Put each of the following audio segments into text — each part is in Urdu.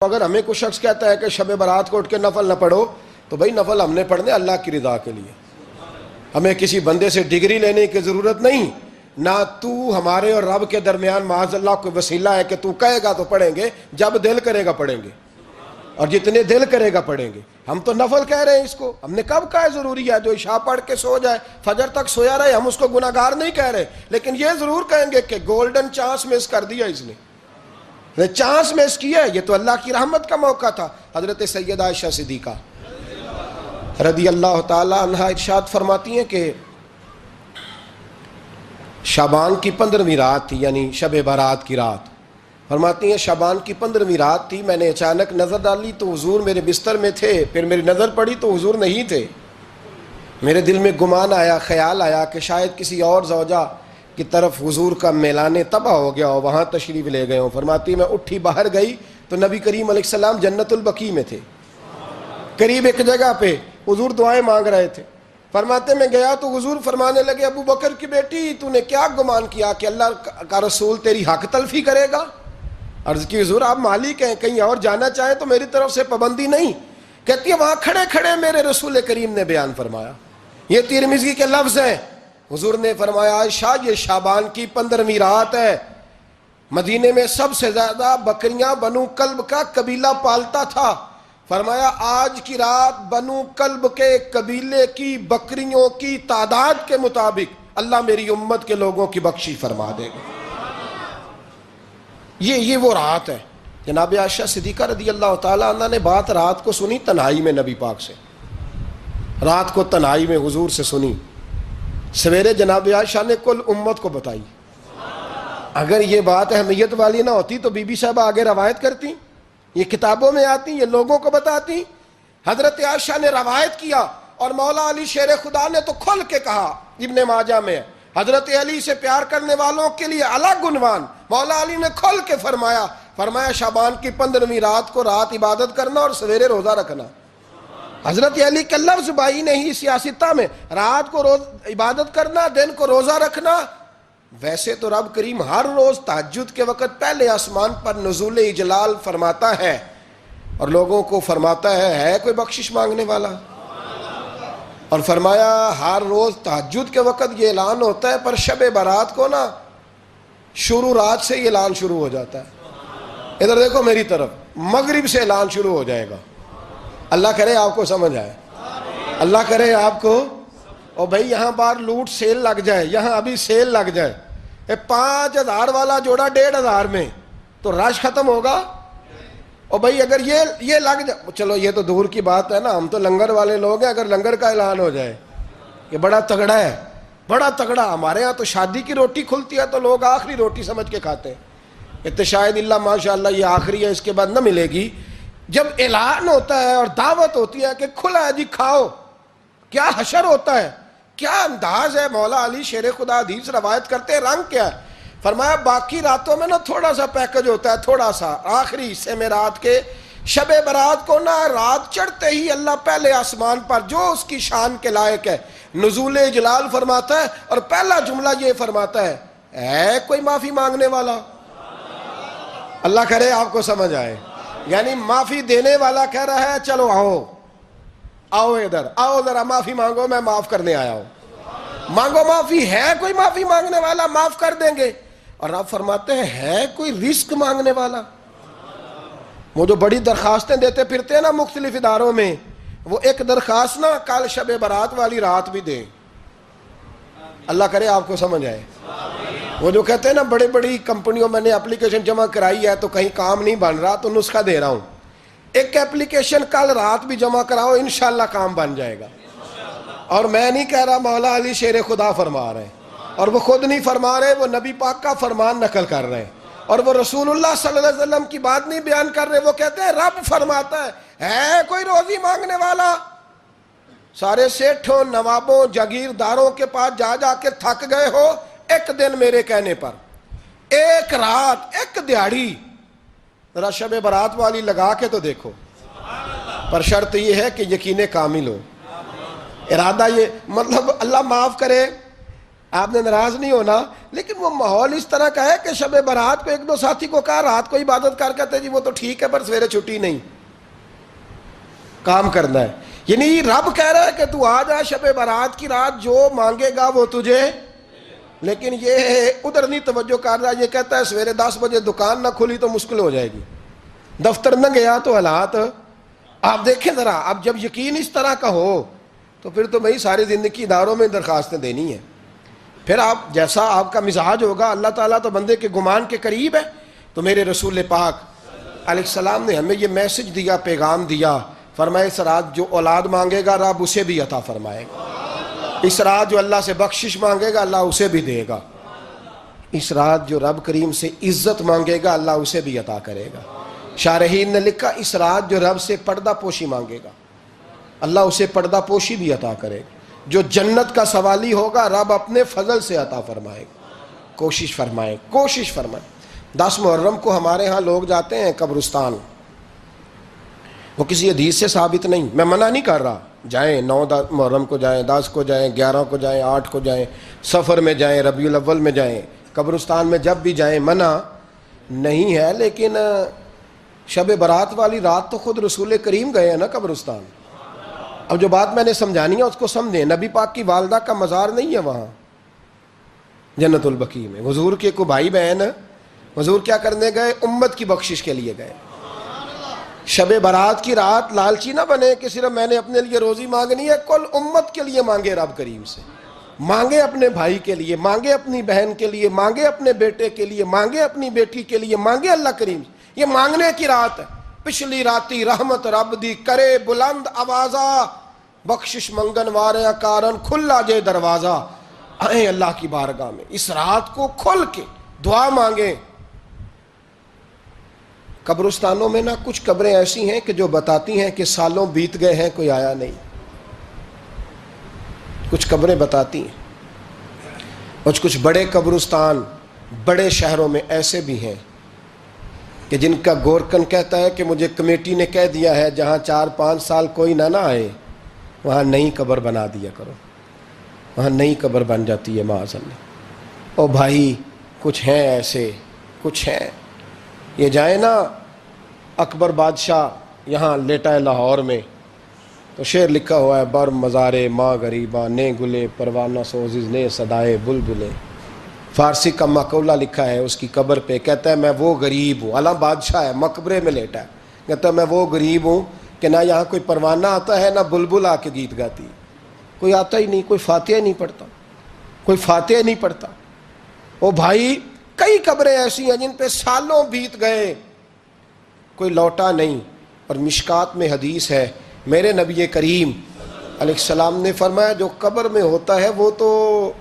اگر ہمیں کوئی شخص کہتا ہے کہ شب برات کو اٹھ کے نفل نہ پڑھو، تو بھائی نفل ہم نے پڑھنے اللہ کی رضا کے لیے، ہمیں کسی بندے سے ڈگری لینے کی ضرورت نہیں، نہ تو ہمارے اور رب کے درمیان معاذ اللہ کوئی وسیلہ ہے کہ تو کہے گا تو پڑھیں گے، جب دل کرے گا پڑھیں گے، اور جتنے دل کرے گا پڑھیں گے۔ ہم تو نفل کہہ رہے ہیں اس کو، ہم نے کب کہا ہے ضروری ہے جو عشاء پڑھ کے سو جائے فجر تک سویا رہے، ہم اس کو گناہ گار نہیں کہہ رہے، لیکن یہ ضرور کہیں گے کہ گولڈن چانس مس کر دیا اس نے، چانس مس کیا، یہ تو اللہ کی رحمت کا موقع تھا۔ حضرت سیدہ عائشہ صدیقہ رضی اللہ تعالی عنہا ارشاد فرماتی ہیں کہ شعبان کی 15ویں رات تھی، یعنی شب برات کی رات، فرماتی ہیں شعبان کی 15ویں رات تھی، میں نے اچانک نظر ڈالی تو حضور میرے بستر میں تھے، پھر میری نظر پڑی تو حضور نہیں تھے، میرے دل میں گمان آیا، خیال آیا کہ شاید کسی اور زوجہ کی طرف حضور کا میلان تباہ ہو گیا ہو، وہاں تشریف لے گئے ہوں۔ فرماتی میں اٹھی باہر گئی تو نبی کریم علیہ السلام جنت البقیع میں تھے، قریب ایک جگہ پہ حضور دعائیں مانگ رہے تھے۔ فرماتے میں گیا تو حضور فرمانے لگے ابو بکر کی بیٹی تو نے کیا گمان کیا کہ اللہ کا رسول تیری حق تلفی کرے گا؟ عرض کی حضور آپ مالک ہیں، کہیں اور جانا چاہیں تو میری طرف سے پابندی نہیں۔ کہتی ہے وہاں کھڑے کھڑے میرے رسول کریم نے بیان فرمایا، یہ ترمذی کے لفظ ہیں، حضور نے فرمایا عائشہ یہ شعبان کی 15ویں رات ہے، مدینے میں سب سے زیادہ بکریاں بنو کلب کا قبیلہ پالتا تھا، فرمایا آج کی رات بنو کلب کے قبیلے کی بکریوں کی تعداد کے مطابق اللہ میری امت کے لوگوں کی بخشش فرما دے گا۔ یہ وہ رات ہے۔ جناب عائشہ صدیقہ رضی اللہ تعالی عنہ نے بات رات کو سنی تنہائی میں نبی پاک سے، رات کو تنہائی میں حضور سے سنی، سویرے جناب عائشہ نے کل امت کو بتائی۔ اگر یہ بات اہمیت والی نہ ہوتی تو بی بی صاحبہ آگے روایت کرتی، یہ کتابوں میں آتی، یہ لوگوں کو بتاتی۔ حضرت عائشہ نے روایت کیا اور مولا علی شیر خدا نے تو کھل کے کہا، ابن ماجہ میں حضرت علی سے پیار کرنے والوں کے لیے الگ عنوان، مولا علی نے کھل کے فرمایا شعبان کی 15ویں رات کو رات عبادت کرنا اور سویرے روزہ رکھنا۔ حضرت علی کا لفظ بائی نہیں سیاستہ میں، رات کو روز عبادت کرنا، دن کو روزہ رکھنا۔ ویسے تو رب کریم ہر روز تہجد کے وقت پہلے آسمان پر نزول اجلال فرماتا ہے اور لوگوں کو فرماتا ہے کوئی بخشش مانگنے والا، اور فرمایا ہر روز تہجد کے وقت یہ اعلان ہوتا ہے، پر شب برات کو نا شروع رات سے یہ اعلان شروع ہو جاتا ہے۔ ادھر دیکھو میری طرف، مغرب سے اعلان شروع ہو جائے گا۔ اللہ کرے آپ کو سمجھ آئے، اللہ کرے آپ کو، اور بھائی یہاں باہر لوٹ سیل لگ جائے، یہاں ابھی سیل لگ جائے، 5000 والا جوڑا 1500 میں، تو رش ختم ہوگا۔ اور بھائی اگر یہ لگ جائے، چلو یہ تو دور کی بات ہے نا، ہم تو لنگر والے لوگ ہیں، اگر لنگر کا اعلان ہو جائے کہ بڑا تگڑا ہے، بڑا تگڑا، ہمارے ہاں تو شادی کی روٹی کھلتی ہے تو لوگ آخری روٹی سمجھ کے کھاتے ہیں، یہ تو شاید اللہ ماشاءاللہ یہ آخری ہے، اس کے بعد نہ ملے گی۔ جب اعلان ہوتا ہے اور دعوت ہوتی ہے کہ کھلا ہے جی کھاؤ، کیا حشر ہوتا ہے، کیا انداز ہے۔ مولا علی شیر خدا حدیث روایت کرتے ہیں، رنگ کیا ہے؟ فرمایا باقی راتوں میں نا تھوڑا سا پیکج ہوتا ہے، تھوڑا سا، آخری حصے میں رات کے شب برات کو نا رات چڑھتے ہی اللہ پہلے آسمان پر جو اس کی شان کے لائق ہے نزول جلال فرماتا ہے، اور پہلا جملہ یہ فرماتا ہے کوئی معافی مانگنے والا؟ اللہ کرے آپ کو سمجھ آئے، یعنی معافی دینے والا کہہ رہا ہے چلو آؤ ادھر آؤ ذرا معافی مانگو، میں معاف کرنے آیا ہوں، مانگو معافی، ہے کوئی معافی مانگنے والا؟ معاف کر دیں گے۔ اور آپ فرماتے ہیں ہے کوئی رزق مانگنے والا؟ وہ جو بڑی درخواستیں دیتے پھرتے ہیں نا مختلف اداروں میں، وہ ایک درخواست نا کل شب برات والی رات بھی دیں، اللہ کرے آپ کو سمجھ آئے۔ وہ جو کہتے ہیں نا بڑی بڑی کمپنیوں میں نے اپلیکیشن جمع کرائی ہے تو کہیں کام نہیں بن رہا تو نسخہ دے رہا ہوں، ایک اپلیکیشن کل رات بھی جمع کراؤ انشاءاللہ کام بن جائے گا۔ اور میں نہیں کہہ رہا، مولا علی شیر خدا فرما رہے ہیں، اور وہ خود نہیں فرما رہے، وہ نبی پاک کا فرمان نقل کر رہے ہیں، اور وہ رسول اللہ صلی اللہ علیہ وسلم کی بات نہیں بیان کر رہے، وہ کہتے ہیں رب فرماتا ہے کوئی روزی مانگنے والا؟ سارے سیٹھوں نوابوں جاگیرداروں کے پاس جا جا کے تھک گئے ہو، ایک دن میرے کہنے پر، ایک رات، ایک دیہڑی ذرا شب برات والی لگا کے تو دیکھو، پر شرط یہ ہے کہ یقین کامل ہو، ارادہ یہ، مطلب اللہ معاف کرے، آپ نے ناراض نہیں ہونا، لیکن وہ ماحول اس طرح کا ہے کہ شب برات کو ایک دو ساتھی کو کہا رات کو عبادت کر کہتے جی وہ تو ٹھیک ہے پر سویرے چھٹی نہیں، کام کرنا ہے. یعنی رب کہہ رہا ہے کہ تو آ جا شب برات کی رات، جو مانگے گا وہ تجھے. لیکن یہ ادھر نہیں توجہ کر رہا، یہ کہتا ہے سویرے 10 بجے دکان نہ کھلی تو مشکل ہو جائے گی، دفتر نہ گیا تو حالات. آپ دیکھیں ذرا، اب جب یقین اس طرح کا ہو تو پھر تو بھائی ساری زندگی اداروں میں درخواستیں دینی ہیں. پھر آپ جیسا آپ کا مزاج ہوگا، اللہ تعالیٰ تو بندے کے گمان کے قریب ہے. تو میرے رسول پاک علیہ السلام نے ہمیں یہ میسج دیا، پیغام دیا، فرمائے اس رات جو اولاد مانگے گا رب اسے بھی عطا فرمائے گا. اس رات جو اللہ سے بخشش مانگے گا اللہ اسے بھی دے گا. اس رات جو رب کریم سے عزت مانگے گا اللہ اسے بھی عطا کرے گا. شارحین نے لکھا اس رات جو رب سے پردہ پوشی مانگے گا اللہ اسے پردہ پوشی بھی عطا کرے گا. جو جنت کا سوالی ہوگا رب اپنے فضل سے عطا فرمائے گا. کوشش فرمائیں، کوشش فرمائیں. 10 محرم کو ہمارے ہاں لوگ جاتے ہیں قبرستان، وہ کسی حدیث سے ثابت نہیں، میں منع نہیں کر رہا، جائیں 9 محرم کو جائیں، 10 کو جائیں، 11 کو جائیں، 8 کو جائیں، سفر میں جائیں، ربیع الاول میں جائیں، قبرستان میں جب بھی جائیں منع نہیں ہے. لیکن شب برات والی رات تو خود رسول کریم گئے ہیں نا قبرستان. اب جو بات میں نے سمجھانی ہے اس کو سمجھیں. نبی پاک کی والدہ کا مزار نہیں ہے وہاں جنت البقیع میں. حضور کے کو بھائی بہن، حضور کیا کرنے گئے؟ امت کی بخشش کے لیے گئے. شب برات کی رات لالچی نہ بنے کہ صرف میں نے اپنے لیے روزی مانگنی ہے، کل امت کے لیے مانگے رب کریم سے. مانگے اپنے بھائی کے لیے، مانگے اپنی بہن کے لیے، مانگے اپنے بیٹے کے لیے، مانگے اپنی بیٹی کے لیے، مانگے اللہ کریم سے. یہ مانگنے کی رات ہے. پچھلی راتی رحمت رب دی کرے بلند آوازہ، بخشش منگن وارے کارن کھلا جے دروازہ. آئیں اللہ کی بارگاہ میں اس رات کو کھل کے دعا مانگیں. قبرستانوں میں نا کچھ قبریں ایسی ہیں کہ جو بتاتی ہیں کہ سالوں بیت گئے ہیں کوئی آیا نہیں. کچھ قبریں بتاتی ہیں. اور کچھ بڑے قبرستان بڑے شہروں میں ایسے بھی ہیں کہ جن کا گورکن کہتا ہے کہ مجھے کمیٹی نے کہہ دیا ہے جہاں 4-5 سال کوئی نہ آئے وہاں نئی قبر بنا دیا کرو. وہاں نئی قبر بن جاتی ہے معاذ اللہ. او بھائی کچھ ہیں ایسے، کچھ ہیں. یہ جائیں نا اکبر بادشاہ یہاں لیٹا ہے لاہور میں تو شعر لکھا ہوا ہے، بر مزارے ماں غریباں نے گلے پروانہ سوزز نے صدائے بلبلے. فارسی کا مقولہ لکھا ہے اس کی قبر پہ، کہتا ہے میں وہ غریب ہوں، اعلیٰ بادشاہ ہے مقبرے میں لیٹا ہے، کہتا ہے میں وہ غریب ہوں کہ نہ یہاں کوئی پروانہ آتا ہے نہ بلبل آ کے گیت گاتی. کوئی آتا ہی نہیں، کوئی فاتحہ نہیں پڑھتا، کوئی فاتحہ نہیں پڑھتا. او بھائی کئی قبریں ایسی ہیں جن پہ سالوں بیت گئے کوئی لوٹا نہیں. اور مشکات میں حدیث ہے میرے نبی کریم علیہ السلام نے فرمایا جو قبر میں ہوتا ہے وہ تو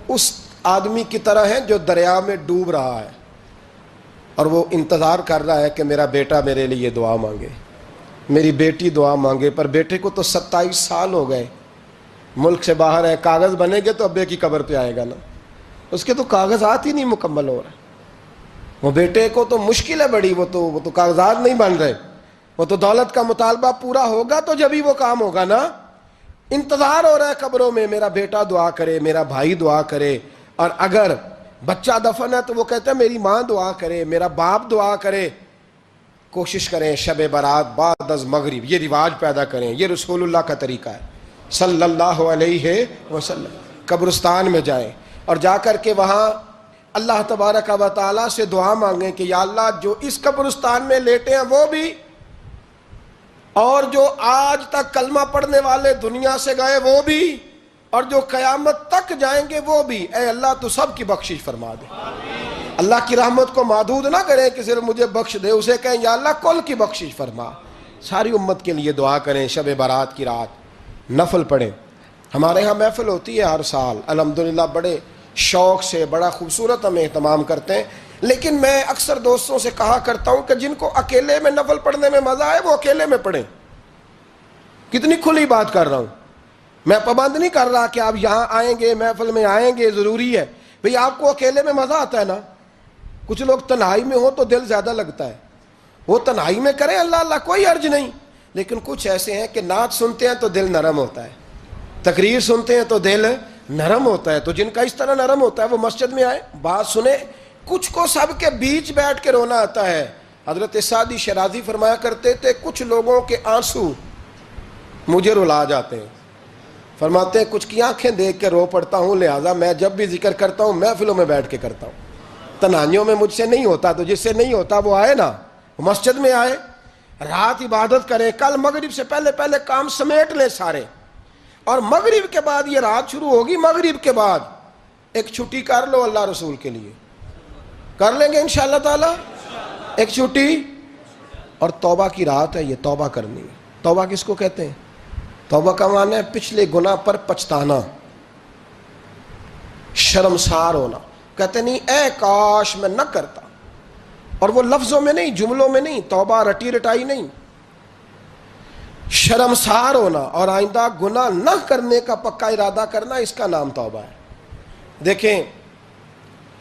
اس آدمی کی طرح ہے جو دریا میں ڈوب رہا ہے اور وہ انتظار کر رہا ہے کہ میرا بیٹا میرے لیے دعا مانگے، میری بیٹی دعا مانگے. پر بیٹے کو تو 27 سال ہو گئے، ملک سے باہر ہے، کاغذ بنے گے تو ابے کی قبر پہ آئے گا نا. اس کے تو کاغذات ہی نہیں مکمل ہو رہے. وہ بیٹے کو تو مشکل ہے بڑی، وہ تو کاغذات نہیں بن رہے. وہ تو دولت کا مطالبہ پورا ہوگا تو جب ہی وہ کام ہوگا نا. انتظار ہو رہا ہے قبروں میں میرا بیٹا دعا کرے، میرا بھائی دعا کرے. اور اگر بچہ دفن ہے تو وہ کہتا ہے میری ماں دعا کرے، میرا باپ دعا کرے. کوشش کریں شب برات بعد از مغرب یہ رواج پیدا کریں. یہ رسول اللہ کا طریقہ ہے صلی اللہ علیہ وسلم. قبرستان میں جائیں اور جا کر کے وہاں اللہ تبارک و تعالیٰ سے دعا مانگیں کہ یا اللہ جو اس قبرستان میں لیٹے ہیں وہ بھی، اور جو آج تک کلمہ پڑھنے والے دنیا سے گئے وہ بھی، اور جو قیامت تک جائیں گے وہ بھی. اے اللہ تو سب کی بخشش فرما دے. اللہ کی رحمت کو محدود نہ کریں کہ صرف مجھے بخش دے، اسے کہیں یا اللہ کل کی بخشش فرما. ساری امت کے لیے دعا کریں. شب برات کی رات نفل پڑھیں. ہمارے ہاں محفل ہوتی ہے ہر سال الحمدللہ، بڑے شوق سے بڑا خوبصورت ہم اہتمام کرتے ہیں. لیکن میں اکثر دوستوں سے کہا کرتا ہوں کہ جن کو اکیلے میں نفل پڑھنے میں مزہ آئے وہ اکیلے میں پڑھیں. کتنی کھلی بات کر رہا ہوں. میں پابند نہیں کر رہا کہ آپ یہاں آئیں گے محفل میں آئیں گے ضروری ہے. بھئی آپ کو اکیلے میں مزہ آتا ہے نا. کچھ لوگ تنہائی میں ہو تو دل زیادہ لگتا ہے، وہ تنہائی میں کریں اللہ اللہ کوئی عرض نہیں. لیکن کچھ ایسے ہیں کہ نعت سنتے ہیں تو دل نرم ہوتا ہے، تقریر سنتے ہیں تو دل نرم ہوتا ہے. تو جن کا اس طرح نرم ہوتا ہے وہ مسجد میں آئے, بات سنیں. کچھ کو سب کے بیچ بیٹھ کے رونا آتا ہے. حضرت سعدی شیرازی فرمایا کرتے تھے کچھ لوگوں کے آنسو مجھے رلا جاتے ہیں. فرماتے ہیں کچھ کی آنکھیں دیکھ کے رو پڑتا ہوں, لہٰذا میں جب بھی ذکر کرتا ہوں محفلوں میں بیٹھ کے کرتا ہوں. تنہائیوں میں مجھ سے نہیں ہوتا, تو جس سے نہیں ہوتا وہ آئے نا, مسجد میں آئے, رات عبادت کرے. کل مغرب سے پہلے پہلے کام سمیٹ لیں سارے, اور مغرب کے بعد یہ رات شروع ہوگی, مغرب کے بعد ایک چھٹی کر لو اللہ رسول کے لیے. کر لیں گے انشاءاللہ تعالی ایک چھٹی. اور توبہ کی رات ہے یہ, توبہ کرنی ہے. توبہ کس کو کہتے ہیں؟ توبہ کا معنی ہے پچھلے گناہ پر پچھتانا, شرمسار ہونا. کہتے نہیں اے کاش میں نہ کرتا, اور وہ لفظوں میں نہیں, جملوں میں نہیں, توبہ رٹی رٹائی نہیں, شرمسار ہونا اور آئندہ گناہ نہ کرنے کا پکا ارادہ کرنا, اس کا نام توبہ ہے. دیکھیں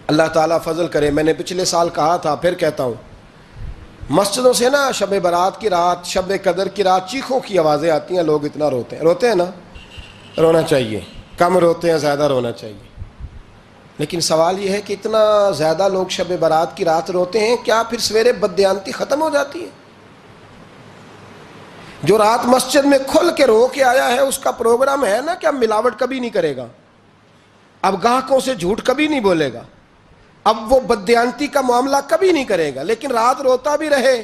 اللہ تعالیٰ فضل کرے, میں نے پچھلے سال کہا تھا پھر کہتا ہوں, مسجدوں سے نا شب برات کی رات, شب قدر کی رات چیخوں کی آوازیں آتی ہیں, لوگ اتنا روتے ہیں نا. رونا چاہیے, کم روتے ہیں زیادہ رونا چاہیے. لیکن سوال یہ ہے کہ اتنا زیادہ لوگ شب برات کی رات روتے ہیں, کیا پھر سویرے بددیانتی ختم ہو جاتی ہے؟ جو رات مسجد میں کھل کے رو کے آیا ہے اس کا پروگرام ہے نا کہ اب ملاوٹ کبھی نہیں کرے گا, اب گاہکوں سے جھوٹ کبھی نہیں بولے گا, اب وہ بددیانتی کا معاملہ کبھی نہیں کرے گا. لیکن رات روتا بھی رہے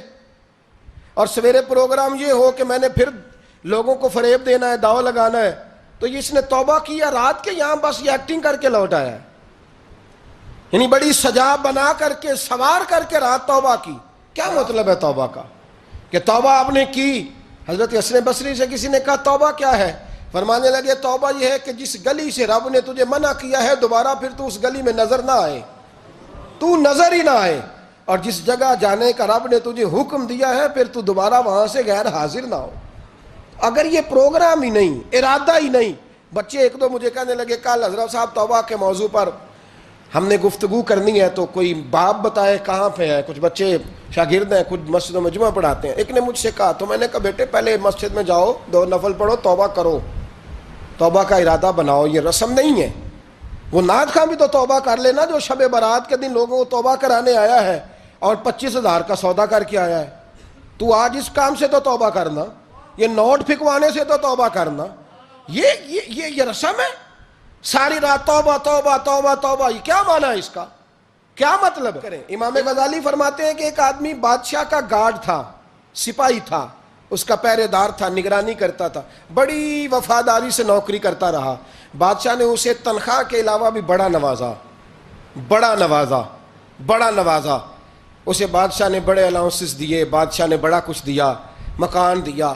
اور سویرے پروگرام یہ ہو کہ میں نے پھر لوگوں کو فریب دینا ہے, داؤ لگانا ہے, تو اس نے توبہ کیا رات کے, یہاں بس یہ ایکٹنگ کر کے لوٹ آیا ہے. یعنی بڑی سجا بنا کر کے سوار کر کے رات توبہ کی. کیا مطلب ہے توبہ کا کہ توبہ آپ نے کی؟ حضرت حسن بصری سے کسی نے کہا توبہ کیا ہے؟ فرمانے لگے توبہ یہ ہے کہ جس گلی سے رب نے تجھے منع کیا ہے دوبارہ پھر تو اس گلی میں نظر نہ آئے, تو نظر ہی نہ آئے. اور جس جگہ جانے کا رب نے تجھے حکم دیا ہے پھر تو دوبارہ وہاں سے غیر حاضر نہ ہو. اگر یہ پروگرام ہی نہیں, ارادہ ہی نہیں. بچے ایک دو مجھے کہنے لگے کل حضرت صاحب توبہ کے موضوع پر ہم نے گفتگو کرنی ہے, تو کوئی باب بتائے کہاں پہ ہے. کچھ بچے شاگرد ہیں, کچھ مسجدوں میں جمعہ پڑھاتے ہیں. ایک نے مجھ سے کہا, تو میں نے کہا بیٹے پہلے مسجد میں جاؤ, 2 نفل پڑھو, توبہ کرو, توبہ کا ارادہ بناؤ. یہ رسم نہیں ہے. وہ نعت خواں بھی تو توبہ کر لینا جو شب برات کے دن لوگوں کو توبہ کرانے آیا ہے اور 25,000 کا سودا کر کے آیا ہے. تو آج اس کام سے تو توبہ کرنا, یہ نوٹ پھکوانے سے تو توبہ کرنا. یہ رسم ہے. ساری رات توبہ توبہ توبہ توبہ, یہ کیا معنی ہے اس کا؟ کیا مطلب کریں؟ امام غزالی فرماتے ہیں کہ ایک آدمی بادشاہ کا گارڈ تھا, سپاہی تھا, اس کا پہرے دار تھا, نگرانی کرتا تھا, بڑی وفاداری سے نوکری کرتا رہا. بادشاہ نے اسے تنخواہ کے علاوہ بھی بڑا نوازا. اسے بادشاہ نے بڑے الاؤنسز دیے, بادشاہ نے بڑا کچھ دیا, مکان دیا.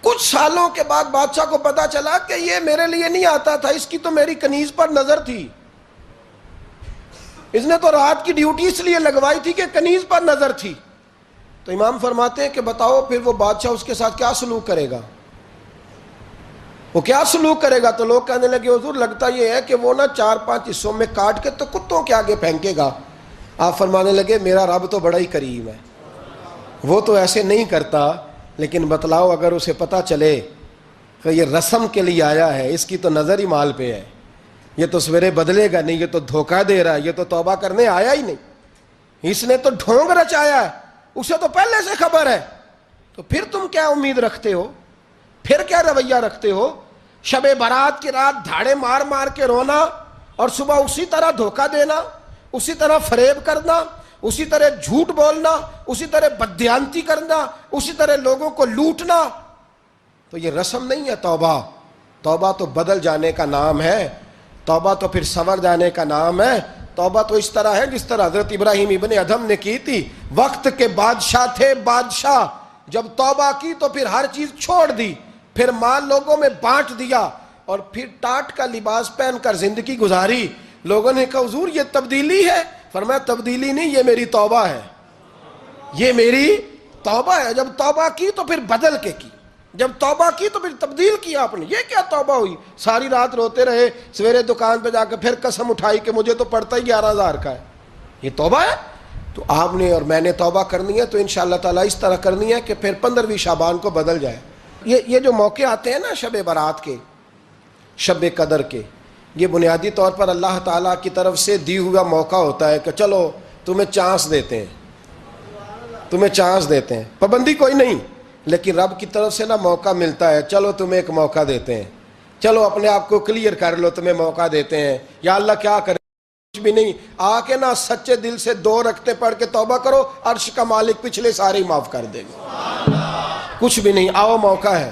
کچھ سالوں کے بعد بادشاہ کو پتا چلا کہ یہ میرے لیے نہیں آتا تھا, اس کی تو میری کنیز پر نظر تھی, اس نے تو رات کی ڈیوٹی اس لیے لگوائی تھی کہ کنیز پر نظر تھی. تو امام فرماتے ہیں کہ بتاؤ پھر وہ بادشاہ اس کے ساتھ کیا سلوک کرے گا؟ وہ کیا سلوک کرے گا؟ تو لوگ کہنے لگے حضور لگتا یہ ہے کہ وہ نا 4-5 حصوں میں کاٹ کے تو کتوں کے آگے پھینکے گا. آپ فرمانے لگے میرا رب تو بڑا ہی کریم ہے, وہ تو ایسے نہیں کرتا. لیکن بتلاؤ اگر اسے پتا چلے کہ یہ رسم کے لیے آیا ہے, اس کی تو نظر ہی مال پہ ہے, یہ تو سویرے بدلے گا نہیں, یہ تو دھوکہ دے رہا ہے, یہ تو توبہ کرنے آیا ہی نہیں, اس نے تو ڈھونگ رچایا ہے, اسے تو پہلے سے خبر ہے, تو پھر تم کیا امید رکھتے ہو؟ پھر کیا رویہ رکھتے ہو؟ شب برات کی رات دھاڑے مار مار کے رونا اور صبح اسی طرح دھوکہ دینا, اسی طرح فریب کرنا, اسی طرح جھوٹ بولنا, اسی طرح بددیانتی کرنا, اسی طرح لوگوں کو لوٹنا. تو یہ رسم نہیں ہے توبہ. توبہ تو بدل جانے کا نام ہے, توبہ تو پھر سنور جانے کا نام ہے. توبہ تو اس طرح ہے جس طرح حضرت ابراہیم ابن ادھم نے کی تھی. وقت کے بادشاہ تھے, بادشاہ جب توبہ کی تو پھر ہر چیز چھوڑ دی, پھر مال لوگوں میں بانٹ دیا اور پھر ٹاٹ کا لباس پہن کر زندگی گزاری. لوگوں نے کہا حضور یہ تبدیلی ہے. فرمایا تبدیلی نہیں, یہ میری توبہ ہے, یہ میری توبہ ہے. جب توبہ کی تو پھر بدل کے کی, جب توبہ کی تو پھر تبدیل کیا آپ نے. یہ کیا توبہ ہوئی؟ ساری رات روتے رہے, سویرے دکان پہ جا کے پھر قسم اٹھائی کہ مجھے تو پڑتا ہی 11,000 کا ہے. یہ توبہ ہے؟ تو آپ نے اور میں نے توبہ کرنی ہے تو انشاءاللہ تعالیٰ اس طرح کرنی ہے کہ پھر 15ویں شعبان کو بدل جائے. یہ جو موقع آتے ہیں نا شب برات کے, شب قدر کے, یہ بنیادی طور پر اللہ تعالیٰ کی طرف سے دی ہوا موقع ہوتا ہے کہ چلو تمہیں چانس دیتے ہیں، تمہیں چانس دیتے ہیں، پابندی کوئی نہیں، لیکن رب کی طرف سے نا موقع ملتا ہے، چلو تمہیں ایک موقع دیتے ہیں، چلو اپنے آپ کو کلیئر کر لو، تمہیں موقع دیتے ہیں، یا اللہ کیا کرے، کچھ بھی نہیں، آ کے نا سچے دل سے 2 رکعتیں پڑھ کے توبہ کرو، عرش کا مالک پچھلے سارے معاف کر دے گا، کچھ بھی نہیں، آؤ موقع ہے۔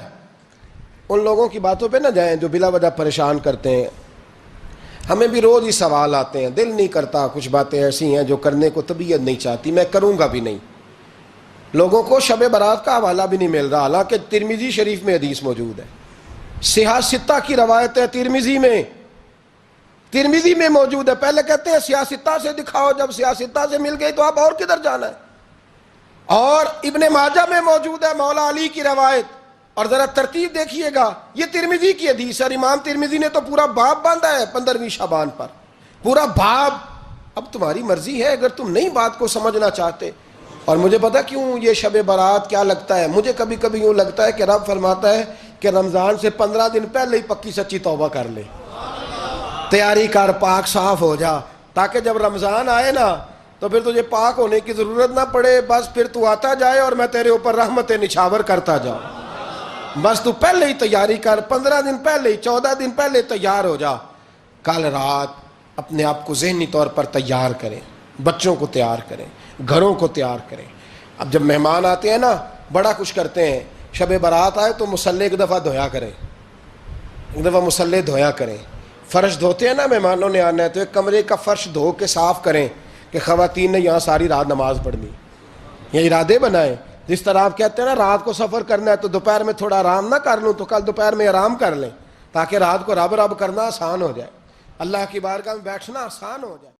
ان لوگوں کی باتوں پہ نہ جائیں جو بلا وجہ پریشان کرتے ہیں، ہمیں بھی روز ہی سوال آتے ہیں، دل نہیں کرتا، کچھ باتیں ایسی ہیں جو کرنے کو طبیعت نہیں چاہتی، میں کروں گا بھی نہیں۔ لوگوں کو شب برات کا حوالہ بھی نہیں مل رہا، حالانکہ ترمذی شریف میں حدیث موجود ہے، صحاح ستہ کی روایت ہے، ترمذی میں موجود ہے۔ پہلے کہتے ہیں صحاح ستہ سے دکھاؤ، جب صحاح ستہ سے مل گئی تو اب اور کدھر جانا ہے؟ اور ابن ماجہ میں موجود ہے مولا علی کی روایت، اور ذرا ترتیب دیکھیے گا، یہ ترمذی کی حدیث ہے، امام ترمذی نے تو پورا باب باندھا ہے 15ویں شعبان پر، پورا باب۔ اب تمہاری مرضی ہے، اگر تم نہیں بات کو سمجھنا چاہتے۔ اور مجھے پتا کیوں یہ شب برات کیا لگتا ہے، مجھے کبھی کبھی یوں لگتا ہے کہ رب فرماتا ہے کہ رمضان سے 15 دن پہلے ہی پکی سچی توبہ کر لے، تیاری کر، پاک صاف ہو جا، تاکہ جب رمضان آئے نا تو پھر تجھے پاک ہونے کی ضرورت نہ پڑے، بس پھر تو آتا جائے اور میں تیرے اوپر رحمتیں نچھاور کرتا جاؤں، بس تو پہلے ہی تیاری کر، 15 دن پہلے ہی، 14 دن پہلے تیار ہو جا۔ کل رات اپنے آپ کو ذہنی طور پر تیار کریں، بچوں کو تیار کریں، گھروں کو تیار کریں۔ اب جب مہمان آتے ہیں نا بڑا کچھ کرتے ہیں، شب برات آئے تو مصلی ایک دفعہ دھویا کریں، ایک دفعہ مصلی دھویا کریں۔ فرش دھوتے ہیں نا، مہمانوں نے آنا ہے تو ایک کمرے کا فرش دھو کے صاف کریں کہ خواتین نے یہاں ساری رات نماز پڑھنی، یہ ارادے بنائیں۔ جس طرح آپ کہتے ہیں نا رات کو سفر کرنا ہے تو دوپہر میں تھوڑا آرام نہ کر لوں تو کل دوپہر میں آرام کر لیں، تاکہ رات کو رب رب کرنا آسان ہو جائے، اللہ کی بارگاہ میں بیٹھنا آسان ہو جائے۔